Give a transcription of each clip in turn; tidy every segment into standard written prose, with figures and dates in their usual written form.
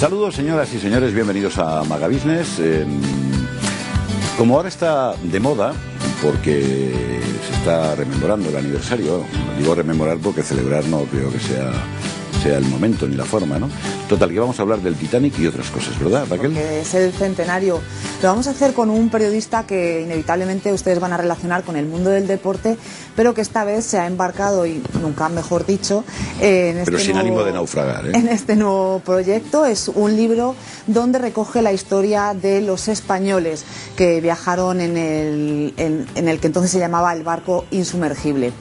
Saludos, señoras y señores, bienvenidos a Magabusiness. Como ahora está de moda, porque se está rememorando el aniversario, digo rememorar porque celebrar no creo que sea el momento ni la forma, ¿no? Total, que vamos a hablar del Titanic y otras cosas, ¿verdad, Raquel? Porque es el centenario. Lo vamos a hacer con un periodista que inevitablemente ustedes van a relacionar con el mundo del deporte, pero que esta vez se ha embarcado, y nunca mejor dicho, en este pero sin ánimo de naufragar, ¿eh? En este nuevo proyecto. Es un libro donde recoge la historia de los españoles que viajaron en el que entonces se llamaba el barco insumergible.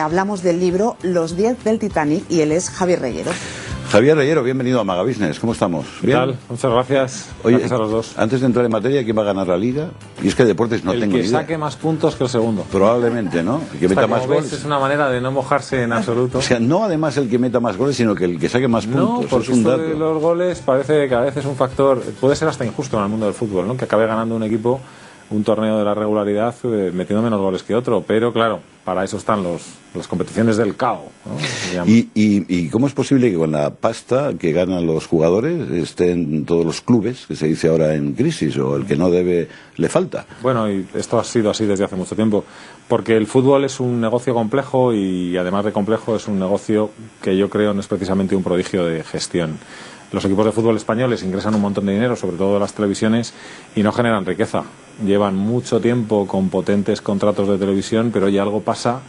Hablamos del libro Los 10 del Titanic y él es Javier Reyero. Javier Reyero, bienvenido a Magabusiness. ¿Cómo estamos? ¿Qué tal? Muchas gracias. Oye, gracias a los dos. Antes de entrar en materia, ¿quién va a ganar la Liga? Y es que de deportes no tengo ni idea. El que saque más puntos que el segundo. Probablemente, ¿no? El que meta más goles. Es una manera de no mojarse en absoluto. O sea, no además el que meta más goles, sino que el que saque más puntos. No, porque es un dato. de los goles parece que a veces es un factor, puede ser hasta injusto en el mundo del fútbol, ¿no? Que acabe ganando un equipo un torneo de la regularidad metiendo menos goles que otro, pero claro, para eso están las competiciones del CAO, ¿no? ¿Y cómo es posible que con la pasta que ganan los jugadores estén todos los clubes, que se dice ahora en crisis, o el que no debe le falta? Bueno, y esto ha sido así desde hace mucho tiempo, porque el fútbol es un negocio complejo y además de complejo es un negocio que yo creo no es precisamente un prodigio de gestión. Los equipos de fútbol españoles ingresan un montón de dinero, sobre todo de las televisiones, y no generan riqueza. Llevan mucho tiempo con potentes contratos de televisión, pero ya algo pasa,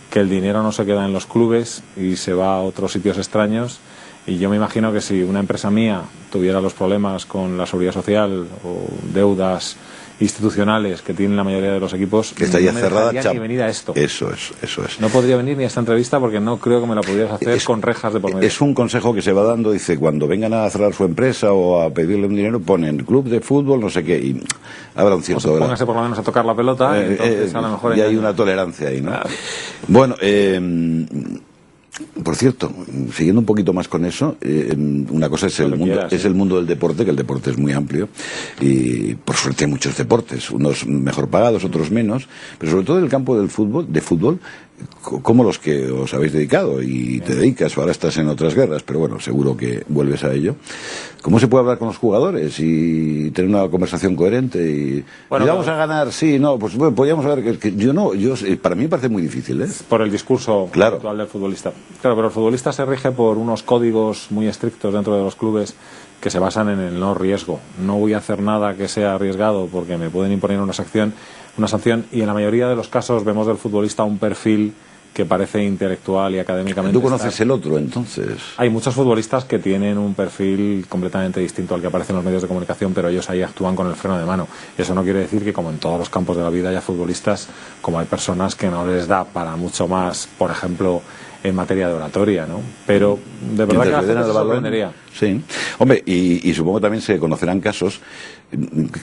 que el dinero no se queda en los clubes y se va a otros sitios extraños. Y yo me imagino que si una empresa mía tuviera los problemas con la seguridad social o deudas institucionales que tienen la mayoría de los equipos, que estaría no me cerrada, ni venir a esto. Eso es. No podría venir ni a esta entrevista porque no creo que me la pudieras hacer con rejas de por medio. Es un consejo que se va dando, dice, cuando vengan a cerrar su empresa o a pedirle un dinero, ponen club de fútbol, no sé qué, y habrá un cierto... O póngase por lo menos a tocar la pelota, entonces a lo mejor... Y hay una tolerancia ahí, ¿no? Claro. Bueno, por cierto, siguiendo un poquito más con eso, una cosa es el mundo del deporte, que el deporte es muy amplio y por suerte hay muchos deportes, unos mejor pagados, otros menos, pero sobre todo el campo del fútbol, como los que os habéis dedicado y te dedicas, ahora estás en otras guerras, pero bueno, seguro que vuelves a ello. ¿Cómo se puede hablar con los jugadores y tener una conversación coherente y vamos a ganar? Sí, no, pues bueno, podríamos ver que para mí me parece muy difícil, ¿eh? Por el discurso claro. Actual del futbolista. Claro, pero el futbolista se rige por unos códigos muy estrictos dentro de los clubes que se basan en el no riesgo. No voy a hacer nada que sea arriesgado porque me pueden imponer una sanción, y en la mayoría de los casos vemos del futbolista un perfil que parece intelectual y académicamente... ¿Tú conoces el otro, entonces? Hay muchos futbolistas que tienen un perfil completamente distinto al que aparece en los medios de comunicación, pero ellos ahí actúan con el freno de mano. Y eso no quiere decir que, como en todos los campos de la vida, haya futbolistas, como hay personas que no les da para mucho más, por ejemplo, en materia de oratoria, ¿no? Pero de verdad que la gente se sorprendería. Sí. Hombre, y supongo también se conocerán casos.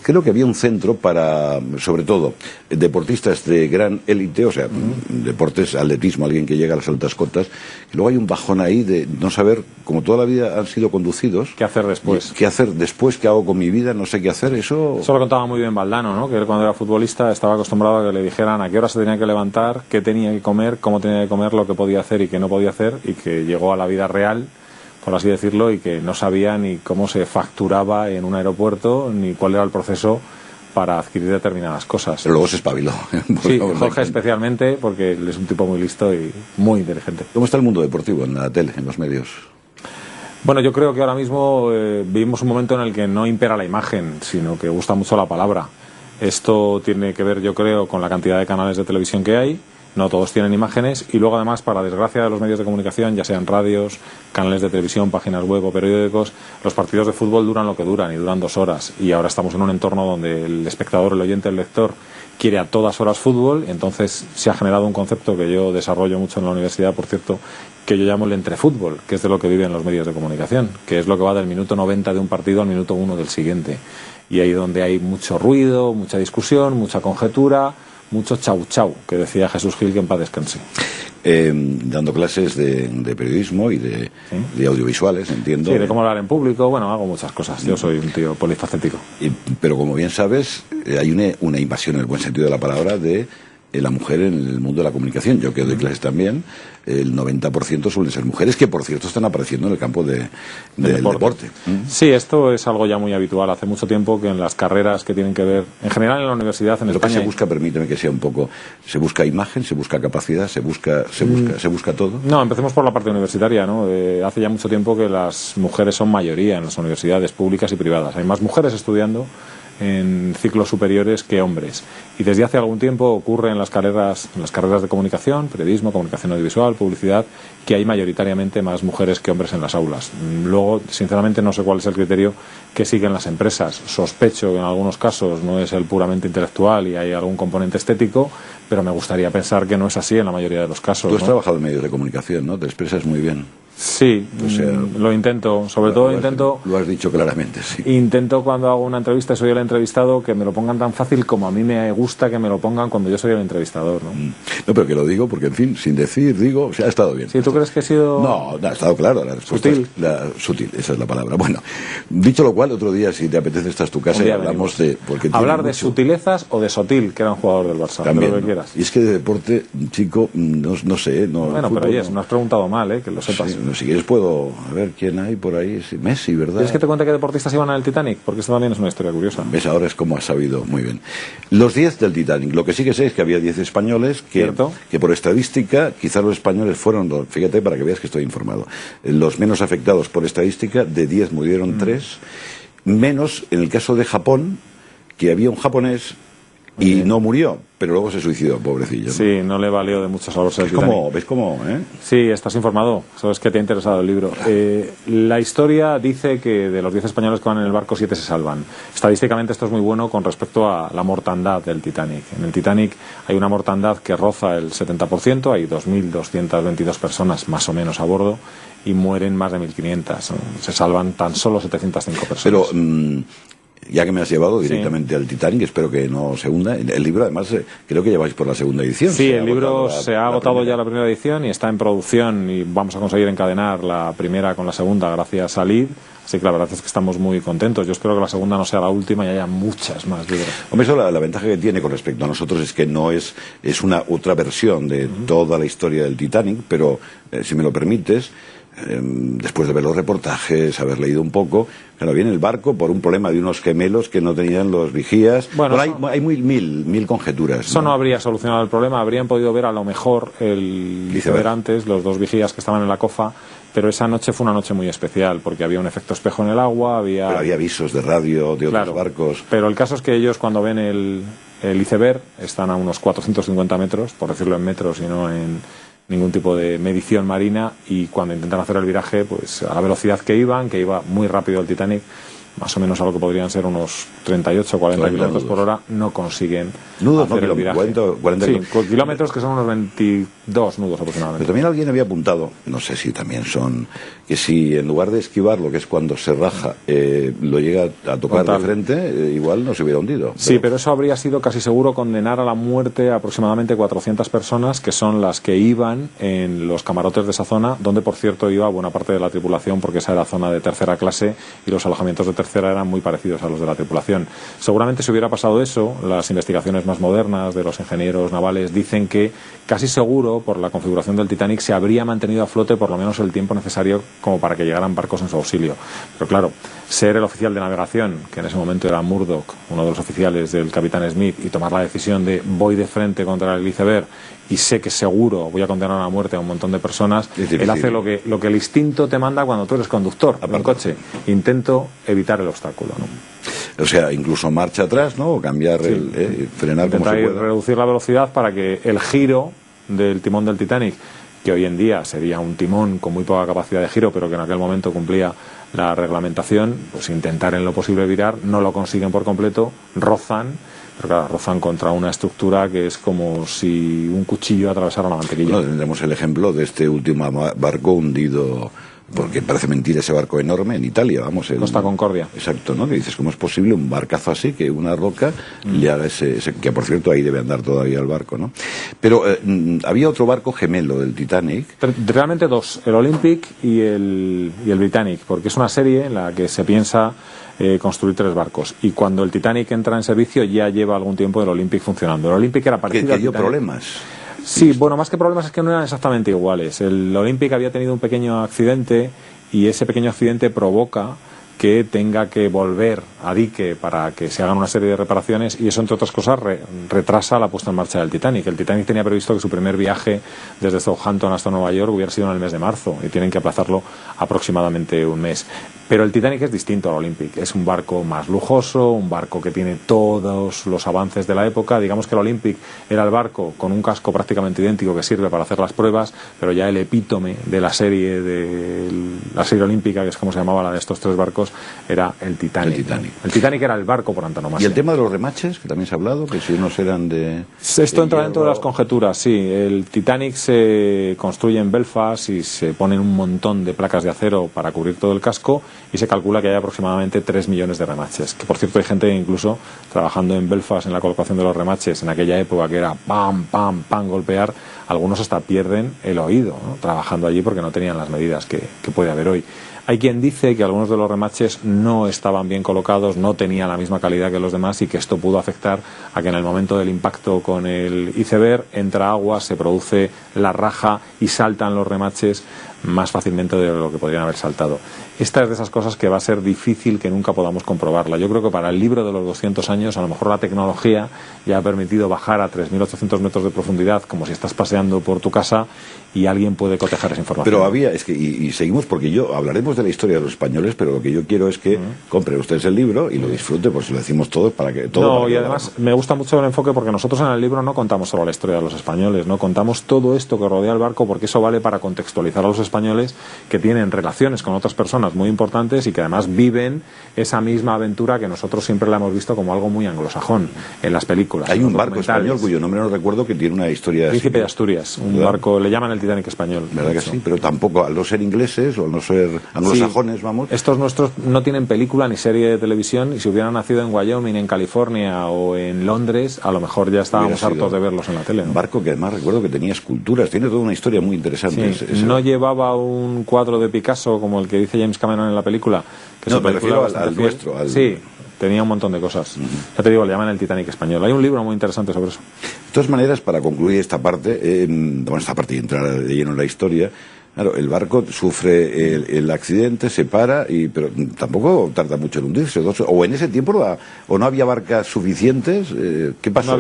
Creo que había un centro para, sobre todo, deportistas de gran élite, o sea, deportes, atletismo, alguien que llega a las altas cotas, y luego hay un bajón ahí de no saber, como toda la vida han sido conducidos... ¿Qué hacer después? ¿Qué hacer después? ¿Qué hago con mi vida? No sé qué hacer. Eso lo contaba muy bien Valdano, ¿no? Que él, cuando era futbolista, estaba acostumbrado a que le dijeran a qué hora se tenía que levantar, qué tenía que comer, cómo tenía que comer, lo que podía hacer y qué no podía hacer, y que llegó a la vida real, por así decirlo, y que no sabía ni cómo se facturaba en un aeropuerto, ni cuál era el proceso para adquirir determinadas cosas. Pero luego se espabiló. Sí, Jorge especialmente, porque él es un tipo muy listo y muy inteligente. ¿Cómo está el mundo deportivo en la tele, en los medios? Bueno, yo creo que ahora mismo vivimos un momento en el que no impera la imagen, sino que gusta mucho la palabra. Esto tiene que ver, yo creo, con la cantidad de canales de televisión que hay. No todos tienen imágenes, y luego además, para desgracia de los medios de comunicación, ya sean radios, canales de televisión, páginas web o periódicos, los partidos de fútbol duran lo que duran, y duran 2 horas, y ahora estamos en un entorno donde el espectador, el oyente, el lector quiere a todas horas fútbol. Entonces se ha generado un concepto que yo desarrollo mucho en la universidad, por cierto, que yo llamo el entrefútbol, que es de lo que viven los medios de comunicación, que es lo que va del minuto 90 de un partido al minuto 1 del siguiente, y ahí donde hay mucho ruido, mucha discusión, mucha conjetura, mucho chau chau, que decía Jesús Gil, que en paz descanse. Dando clases de periodismo y de audiovisuales, entiendo. Sí, de cómo hablar en público. Bueno, hago muchas cosas. Yo soy un tío polifacético. Pero como bien sabes, hay una invasión, en el buen sentido de la palabra, de la mujer en el mundo de la comunicación. Yo que doy clases también, el 90% suelen ser mujeres, que por cierto están apareciendo en el campo del deporte. Sí, esto es algo ya muy habitual. Hace mucho tiempo que en las carreras que tienen que ver, en general en la universidad en España... Lo que se busca, permíteme que sea un poco, se busca imagen, se busca capacidad, se busca todo. No, empecemos por la parte universitaria, ¿no? Hace ya mucho tiempo que las mujeres son mayoría en las universidades públicas y privadas. Hay más mujeres estudiando en ciclos superiores que hombres, y desde hace algún tiempo ocurre en las carreras de comunicación, periodismo, comunicación audiovisual, publicidad, que hay mayoritariamente más mujeres que hombres en las aulas. Luego, sinceramente, no sé cuál es el criterio que siguen las empresas. Sospecho que en algunos casos no es el puramente intelectual y hay algún componente estético, pero me gustaría pensar que no es así en la mayoría de los casos. Tú has trabajado en medios de comunicación, ¿no? Te expresas muy bien. Sí, o sea, lo intento, sobre todo intento... Lo has dicho claramente, sí. Intento cuando hago una entrevista y soy el entrevistado que me lo pongan tan fácil como a mí me gusta que me lo pongan cuando yo soy el entrevistador, ¿no? No, pero que lo digo porque, en fin, sin decir, digo, o sea, ha estado bien. ¿Sí, tú crees que he sido...? No, ha estado claro la respuesta. ¿Sutil? Sutil, esa es la palabra. Bueno, dicho lo cual, otro día, si te apetece, esta es tu casa y hablamos de... Hablar de sutilezas o de Sotil, que era un jugador del Barça. También, lo que quieras. Y es que de deporte, chico, no sé... Bueno, pero oye, no has preguntado mal, que lo sepas. Sí, si quieres puedo... A ver, ¿quién hay por ahí? Sí, Messi, ¿verdad? ¿Quieres que te cuente qué deportistas iban en el Titanic? Porque esto también es una historia curiosa. ¿Ves? Ahora es como has sabido muy bien. Los 10 del Titanic. Lo que sí que sé es que había 10 españoles que por estadística, quizás los españoles fueron, fíjate para que veas que estoy informado, los menos afectados por estadística. De 10 murieron 3. Menos en el caso de Japón, que había un japonés y no murió, pero luego se suicidó, pobrecillo, ¿no? Sí, no le valió de mucho salvarse el Titanic. ¿Ves cómo? Sí, estás informado. Sabes que te ha interesado el libro. La historia dice que de los 10 españoles que van en el barco, 7 se salvan. Estadísticamente esto es muy bueno con respecto a la mortandad del Titanic. En el Titanic hay una mortandad que roza el 70%, hay 2.222 personas más o menos a bordo y mueren más de 1.500. Se salvan tan solo 705 personas. Pero... ya que me has llevado directamente al Titanic, espero que no se hunda. El libro, además, creo que lleváis por la segunda edición. Sí, el libro se ha agotado ya la primera edición y está en producción y vamos a conseguir encadenar la primera con la segunda gracias a Lid. Así que la verdad es que estamos muy contentos. Yo espero que la segunda no sea la última y haya muchas más libros. Hombre, eso la ventaja que tiene con respecto a nosotros es que no es una otra versión de toda la historia del Titanic, pero si me lo permites, después de ver los reportajes, haber leído un poco, claro, viene el barco por un problema de unos gemelos que no tenían los vigías. Bueno, hay mil conjeturas. Eso no habría solucionado el problema. Habrían podido ver a lo mejor el iceberg antes, los 2 vigías que estaban en la cofa. Pero esa noche fue una noche muy especial porque había un efecto espejo en el agua, pero había avisos de radio de otros barcos. Pero el caso es que ellos, cuando ven el iceberg, están a unos 450 metros, por decirlo en metros y no en ningún tipo de medición marina, y cuando intentan hacer el viraje, pues a la velocidad que iba muy rápido el Titanic, más o menos a lo que podrían ser unos 38 o 40 kilómetros por hora, no consiguen hacer el viraje. 40 kilómetros, que son unos 22 nudos aproximadamente. Pero también alguien había apuntado, no sé si también son, que si en lugar de esquivarlo, que es cuando se raja, lo llega a tocar de frente, igual no se hubiera hundido. Sí, pero eso habría sido casi seguro condenar a la muerte a aproximadamente 400 personas, que son las que iban en los camarotes de esa zona, donde por cierto iba buena parte de la tripulación, porque esa era zona de tercera clase y los alojamientos de tercera eran muy parecidos a los de la tripulación. Seguramente si hubiera pasado eso, las investigaciones más modernas de los ingenieros navales dicen que casi seguro, por la configuración del Titanic, se habría mantenido a flote por lo menos el tiempo necesario como para que llegaran barcos en su auxilio. Pero claro, ser el oficial de navegación, que en ese momento era Murdoch, uno de los oficiales del capitán Smith, y tomar la decisión de voy de frente contra el iceberg y sé que seguro voy a condenar a la muerte a un montón de personas, él hace lo que el instinto te manda cuando tú eres conductor de un coche. Intento evitar el obstáculo, ¿no? O sea, incluso marcha atrás, ¿no? O cambiar, frenar como se pueda. Reducir la velocidad para que el giro del timón del Titanic, que hoy en día sería un timón con muy poca capacidad de giro, pero que en aquel momento cumplía la reglamentación, pues intentar en lo posible virar, no lo consiguen por completo, rozan, pero claro, rozan contra una estructura que es como si un cuchillo atravesara la mantequilla. Bueno, tendremos el ejemplo de este último barco hundido porque parece mentira ese barco enorme en Italia, vamos. Costa Concordia. Exacto, ¿no? Que dices, ¿cómo es posible un barcazo así, que una roca le haga que por cierto ahí debe andar todavía el barco, ¿no? Pero había otro barco gemelo del Titanic. Realmente dos, el Olympic y el Britannic, porque es una serie en la que se piensa construir tres barcos, y cuando el Titanic entra en servicio ya lleva algún tiempo el Olympic funcionando. El Olympic era parecido que al dio Titanic. Problemas. Sí, bueno, más que problemas es que no eran exactamente iguales. El Olympic había tenido un pequeño accidente y ese pequeño accidente provoca que tenga que volver a dique para que se hagan una serie de reparaciones, y eso, entre otras cosas, retrasa la puesta en marcha del Titanic. El Titanic tenía previsto que su primer viaje desde Southampton hasta Nueva York hubiera sido en el mes de marzo, y tienen que aplazarlo aproximadamente un mes. Pero el Titanic es distinto al Olympic. Es un barco más lujoso, un barco que tiene todos los avances de la época. Digamos que el Olympic era el barco con un casco prácticamente idéntico que sirve para hacer las pruebas, pero ya el epítome de la serie olímpica, que es como se llamaba la de estos tres barcos, era el Titanic. El Titanic era el barco por antonomasia. ¿Y el tema de los remaches, que también se ha hablado, que si unos eran de... Esto entra dentro de las conjeturas, sí. El Titanic se construye en Belfast y se ponen un montón de placas de acero para cubrir todo el casco, y se calcula que hay aproximadamente 3 millones de remaches. Que, por cierto, hay gente incluso trabajando en Belfast en la colocación de los remaches en aquella época, que era pam, pam, pam, golpear. Algunos hasta pierden el oído, ¿no?, trabajando allí, porque no tenían las medidas que puede haber hoy. Hay quien dice que algunos de los remaches no estaban bien colocados, no tenían la misma calidad que los demás, y que esto pudo afectar a que en el momento del impacto con el iceberg entra agua, se produce la raja y saltan los remaches más fácilmente de lo que podrían haber saltado. Esta es de esas cosas que va a ser difícil que nunca podamos comprobarla. Yo creo que para el libro de los 200 años, a lo mejor la tecnología ya ha permitido bajar a 3.800 metros de profundidad, como si estás paseando por tu casa, y alguien puede cotejar esa información. Pero había, es que, y seguimos, porque hablaremos de la historia de los españoles, pero lo que yo quiero es que compren ustedes el libro y lo disfrute, por si lo decimos todos, para que todo... No, y además me gusta mucho el enfoque, porque nosotros en el libro no contamos solo la historia de los españoles, no contamos todo esto que rodea el barco, porque eso vale para contextualizar a los españoles, que tienen relaciones con otras personas muy importantes y que además viven esa misma aventura que nosotros siempre la hemos visto como algo muy anglosajón en las películas. Hay un barco español cuyo nombre no recuerdo, que tiene una historia... Príncipe de Asturias, un barco, le llaman el Titanic español. ¿Verdad que sí? Pero tampoco, al no ser ingleses o al no ser anglosajones, sí, vamos... Estos nuestros no tienen película ni serie de televisión, y si hubieran nacido en Wyoming, en California o en Londres, a lo mejor ya estábamos hartos de verlos en la tele, ¿no? Un barco que además recuerdo que tenía esculturas, tiene toda una historia muy interesante. Sí, no llevaba un cuadro de Picasso como el que dice James Cameron en la película. Que no, me refiero al nuestro. Sí, tenía un montón de cosas. Ya te digo, le llaman el Titanic español. Hay un libro muy interesante sobre eso. De todas maneras, para concluir esta parte, y entrar de lleno en la historia, claro, el barco sufre el accidente, se para, pero tampoco tarda mucho en hundirse. O en ese tiempo o no había barcas suficientes. ¿Qué pasó?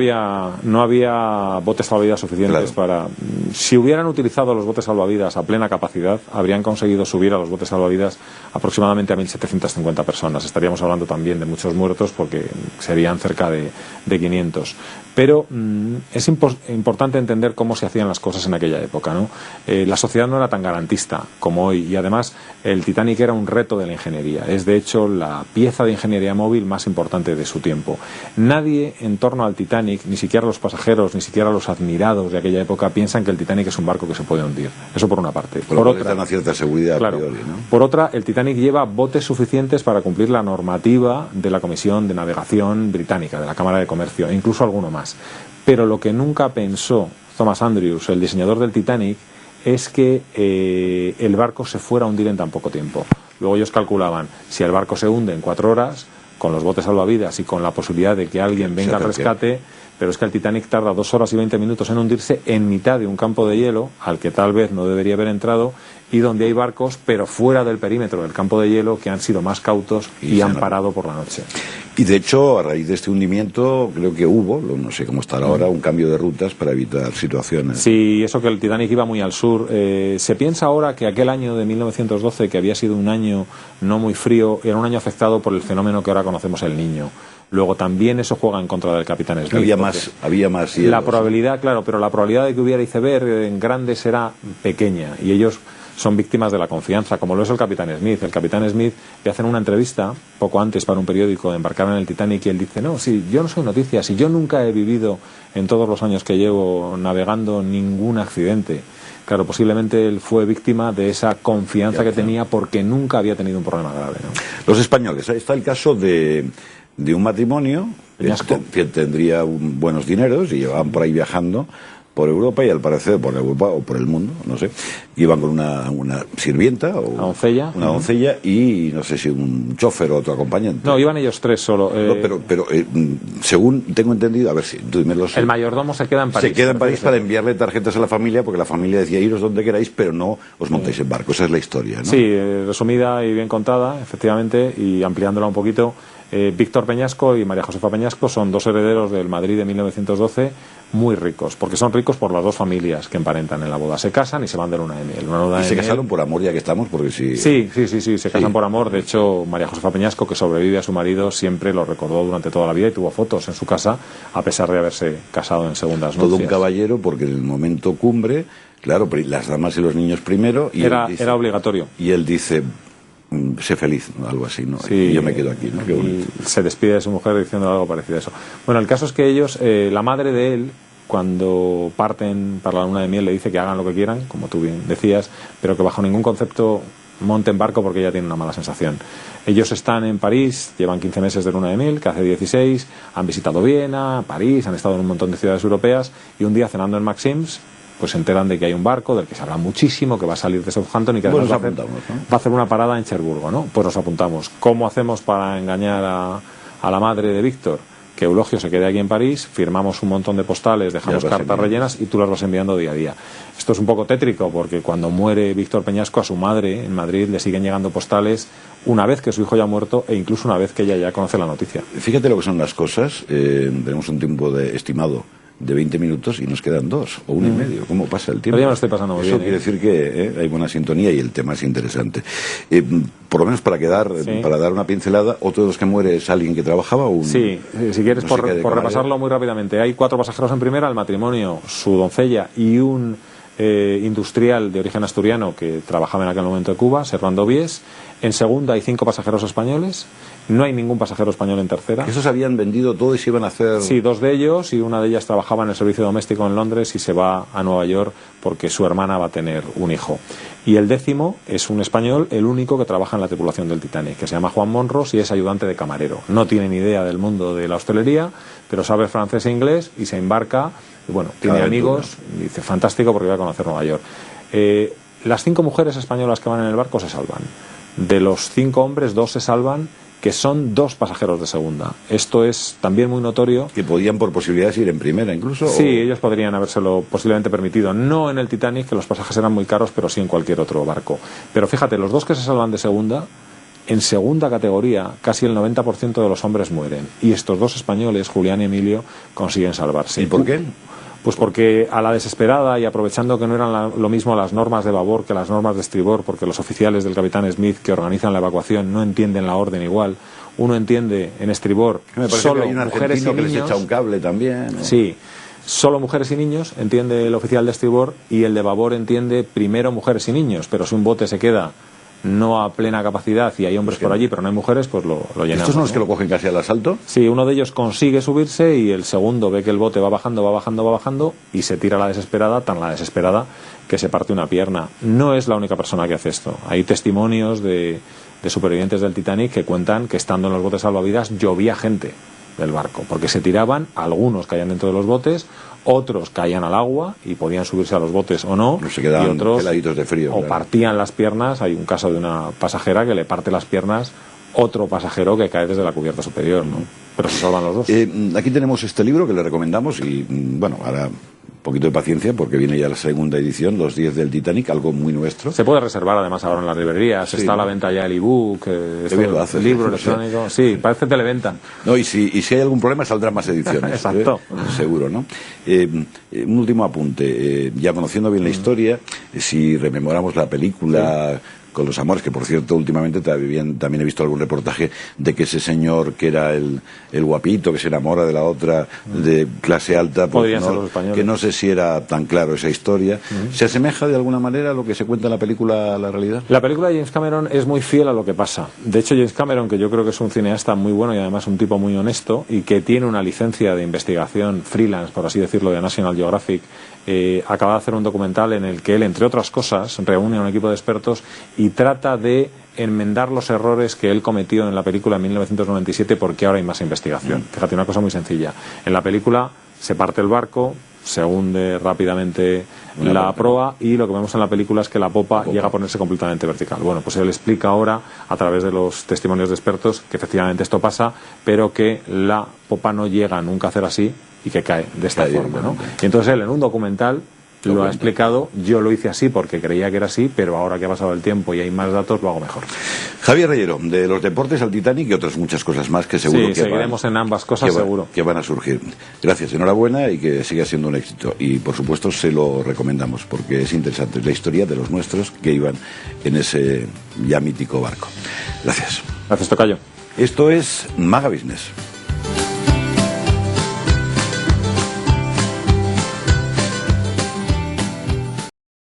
No había botes salvavidas suficientes, claro. Si hubieran utilizado los botes salvavidas a plena capacidad, habrían conseguido subir a los botes salvavidas aproximadamente a 1.750 personas. Estaríamos hablando también de muchos muertos, porque serían cerca de 500. Pero es importante entender cómo se hacían las cosas en aquella época, ¿no? La sociedad no era tan garantista como hoy, y además el Titanic era un reto de la ingeniería. Es de hecho la pieza de ingeniería móvil más importante de su tiempo. Nadie en torno al Titanic, ni siquiera los pasajeros, ni siquiera los admirados de aquella época, piensan que el Titanic es un barco que se puede hundir. Eso por una parte. Por otra, una cierta seguridad, claro, a priori, ¿no? Por otra, el Titanic lleva botes suficientes para cumplir la normativa de la Comisión de Navegación británica, de la Cámara de Comercio, e incluso alguno más. Pero lo que nunca pensó Thomas Andrews, el diseñador del Titanic, es que el barco se fuera a hundir en tan poco tiempo. Luego ellos calculaban, si el barco se hunde en 4 horas, con los botes salvavidas y con la posibilidad de que alguien venga al rescate, pero es que el Titanic tarda 2 horas y 20 minutos en hundirse en mitad de un campo de hielo al que tal vez no debería haber entrado, y donde hay barcos, pero fuera del perímetro del campo de hielo, que han sido más cautos y han parado por la noche. Y de hecho, a raíz de este hundimiento, creo que hubo, no sé cómo estará ahora, un cambio de rutas para evitar situaciones. Sí, eso, que el Titanic iba muy al sur. Se piensa ahora que aquel año de 1912, que había sido un año no muy frío, era un año afectado por el fenómeno que ahora conocemos, el Niño. Luego también eso juega en contra del Capitán Smith. Había más hielos. La probabilidad, claro, pero la probabilidad de que hubiera iceberg en grandes era pequeña, y ellos son víctimas de la confianza, como lo es el Capitán Smith. El Capitán Smith le hacen una entrevista poco antes para un periódico de embarcar en el Titanic, y él dice: no, si yo no soy noticia, si yo nunca he vivido en todos los años que llevo navegando ningún accidente. Claro, posiblemente él fue víctima de esa confianza que tenía porque nunca había tenido un problema grave, ¿no? Los españoles, ahí está el caso de un matrimonio que tendría buenos dineros y llevaban por ahí viajando por Europa, y al parecer por Europa o por el mundo, no sé, iban con una sirvienta o una doncella y no sé si un chofer o otro acompañante. No, iban ellos tres solo. No, pero según tengo entendido, a ver si tú dímelo. El mayordomo se queda en París. Se queda en París para enviarle tarjetas a la familia, porque la familia decía: iros donde queráis, pero no os montéis en barco. Esa es la historia, ¿no? Sí, resumida y bien contada, efectivamente, y ampliándola un poquito. Víctor Peñasco y María Josefa Peñasco son dos herederos del Madrid de 1912, muy ricos, porque son ricos por las dos familias que emparentan en la boda. Se casan y se van de luna de miel. ¿Y se casaron por amor, ya que estamos? Porque sí, se casan por amor. De hecho, María Josefa Peñasco, que sobrevive a su marido, siempre lo recordó durante toda la vida y tuvo fotos en su casa, a pesar de haberse casado en segundas nupcias. Todo un caballero, porque en el momento cumbre, claro, las damas y los niños primero. Y era obligatorio. Y él dice: sé feliz, ¿no? Algo así, ¿no? Sí, y yo me quedo aquí, ¿no? Qué bonito. Y se despide de su mujer diciendo algo parecido a eso. Bueno, el caso es que ellos, la madre de él, cuando parten para la luna de miel, le dice que hagan lo que quieran, como tú bien decías, pero que bajo ningún concepto monten barco, porque ella tiene una mala sensación. Ellos están en París, llevan 15 meses de luna de miel, que hace 16, han visitado Viena, París, han estado en un montón de ciudades europeas, y un día cenando en Maxims, pues se enteran de que hay un barco del que se habla muchísimo, que va a salir de Southampton y que además va a hacer una parada en Cherburgo, ¿no? Pues nos apuntamos. ¿Cómo hacemos para engañar a la madre de Víctor? Que Eulogio se quede aquí en París, firmamos un montón de postales, dejamos cartas rellenas y tú las vas enviando día a día. Esto es un poco tétrico, porque cuando muere Víctor Peñasco, a su madre en Madrid le siguen llegando postales una vez que su hijo ya ha muerto, e incluso una vez que ella ya conoce la noticia. Fíjate lo que son las cosas. Tenemos un tiempo estimado de 20 minutos y nos quedan 2 o 1 y medio. ¿Cómo pasa el tiempo? Pero ya me lo estoy pasando muy bien. Eso quiere decir que hay buena sintonía y el tema es interesante. Por lo menos para dar una pincelada, otro de los que muere es alguien que trabajaba. Sí, si quieres, por repasarlo muy rápidamente. Hay 4 pasajeros en primera: el matrimonio, su doncella y un industrial de origen asturiano que trabajaba en aquel momento en Cuba, Servando Vies. En segunda hay 5 pasajeros españoles. No hay ningún pasajero español en tercera. ¿Esos habían vendido todo y se iban a hacer...? Sí, 2 de ellos, y una de ellas trabajaba en el servicio doméstico en Londres y se va a Nueva York porque su hermana va a tener un hijo. Y el 10º es un español, el único que trabaja en la tripulación del Titanic, que se llama Juan Monros y es ayudante de camarero. No tiene ni idea del mundo de la hostelería, pero sabe francés e inglés y se embarca. Y bueno, tiene amigos, y dice: fantástico, porque voy a conocer Nueva York. Las 5 mujeres españolas que van en el barco se salvan. De los 5 hombres, 2 se salvan, que son 2 pasajeros de segunda. Esto es también muy notorio. ¿Que podían por posibilidades ir en primera incluso? Sí, ellos podrían habérselo posiblemente permitido. No en el Titanic, que los pasajes eran muy caros, pero sí en cualquier otro barco. Pero fíjate, los 2 que se salvan de segunda, en segunda categoría casi el 90% de los hombres mueren. Y estos 2 españoles, Julián y Emilio, consiguen salvarse. ¿Y por qué? Pues porque a la desesperada, y aprovechando que no eran lo mismo las normas de babor que las normas de estribor, porque los oficiales del Capitán Smith que organizan la evacuación no entienden la orden igual. Uno entiende en estribor solo mujeres y niños. Que les echa un cable también, ¿no? Sí, solo mujeres y niños, entiende el oficial de estribor, y el de babor entiende primero mujeres y niños. Pero si un bote se queda no a plena capacidad y hay hombres por allí pero no hay mujeres, pues lo llenamos. ¿Estos son los que lo cogen casi al asalto? Sí, uno de ellos consigue subirse y el segundo ve que el bote va bajando y se tira a la desesperada, tan la desesperada que se parte una pierna. No es la única persona que hace esto. Hay testimonios de supervivientes del Titanic que cuentan que estando en los botes salvavidas llovía gente del barco, porque se tiraban, algunos caían dentro de los botes, otros caían al agua y podían subirse a los botes o no, se quedaban y otros peladitos de frío, o partían las piernas. Hay un caso de una pasajera que le parte las piernas otro pasajero que cae desde la cubierta superior, ¿no? Pero se salvan los 2. Aquí tenemos este libro que le recomendamos y, bueno, ahora un poquito de paciencia porque viene ya la segunda edición, Los 10 del Titanic, algo muy nuestro. Se puede reservar además ahora en las librerías, sí, está a la venta ya el ebook, el libro electrónico, sí, parece televenta. No, y si hay algún problema saldrán más ediciones. Exacto. Seguro, ¿no? Un último apunte, ya conociendo bien la historia, si rememoramos la película con los amores, que por cierto últimamente también he visto algún reportaje de que ese señor que era el guapito que se enamora de la otra de clase alta, pues que no sé si era tan claro esa historia. ¿Se asemeja de alguna manera a lo que se cuenta en la película a la realidad? La película de James Cameron es muy fiel a lo que pasa. De hecho, James Cameron, que yo creo que es un cineasta muy bueno y además un tipo muy honesto y que tiene una licencia de investigación freelance, por así decirlo, de National Geographic, acaba de hacer un documental en el que él, entre otras cosas, reúne a un equipo de expertos y trata de enmendar los errores que él cometió en la película en 1997 porque ahora hay más investigación. Fíjate, una cosa muy sencilla. En la película se parte el barco, se hunde rápidamente la proa y lo que vemos en la película es que la popa llega a ponerse completamente vertical. Bueno, pues él explica ahora, a través de los testimonios de expertos, que efectivamente esto pasa, pero que la popa no llega nunca a hacer así y que cae de esta forma, ¿no? Y entonces él en un documental lo ha explicado. Yo lo hice así porque creía que era así, pero ahora que ha pasado el tiempo y hay más datos, lo hago mejor. Javier Reyero, de los deportes al Titanic y otras muchas cosas más que seguro que seguiremos en ambas cosas, seguro. Que van a surgir. Gracias, enhorabuena y que siga siendo un éxito. Y por supuesto se lo recomendamos porque es interesante. Es la historia de los nuestros que iban en ese ya mítico barco. Gracias. Gracias, tocayo. Esto es Maga Business.